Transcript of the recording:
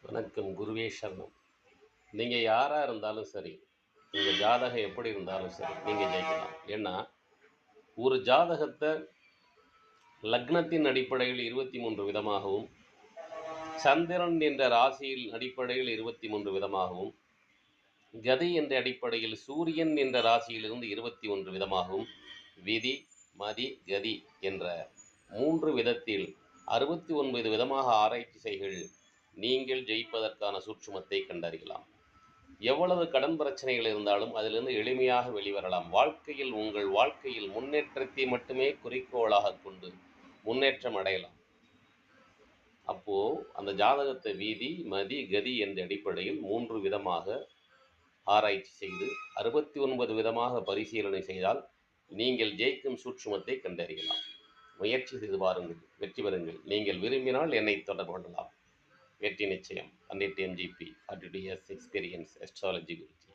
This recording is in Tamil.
வணக்கம். குருவே சரணம். நீங்க யாரா இருந்தாலும் சரி, உங்க ஜாதகம் எப்படி இருந்தாலும் சரி, நீங்க ஜெயிக்கலாம். ஏன்னா, ஒரு ஜாதகத்த லக்னத்தின் அடிப்படையில் 23 விதமாகவும், சந்திரன் என்ற ராசியில் அடிப்படையில் 23 விதமாகவும், கதி என்ற அடிப்படையில் சூரியன் என்ற ராசியிலிருந்து 21 விதமாகவும், விதி, மதி, கதி என்ற 3 விதத்தில் 69 விதமாக ஆராய்ச்சி செய்கள் நீங்கள் ஜெயிப்பதற்கான சூட்சுமத்தை கண்டறியலாம். எவ்வளவு கடன் பிரச்சனைகள் இருந்தாலும் அதிலிருந்து எளிமையாக வெளிவரலாம். உங்கள் வாழ்க்கையில் முன்னேற்றத்தை மட்டுமே குறிக்கோளாக கொண்டு முன்னேற்றம் அடையலாம். அப்போ அந்த ஜாதகத்தை விதி, மதி, கதி என்ற அடிப்படையில் 3 விதமாக ஆராய்ச்சி செய்து 69 விதமாக பரிசீலனை செய்தால் நீங்கள் ஜெயிக்கும் சூட்சுமத்தை கண்டறியலாம். முயற்சி செய்து பாருங்கள், வெற்றி பெறுங்கள். நீங்கள் விரும்பினால் என்னை தொடர்பு கொள்ளலாம். வெற்றி நிச்சயம். 100 MGP 42 years experience astrology Guruji.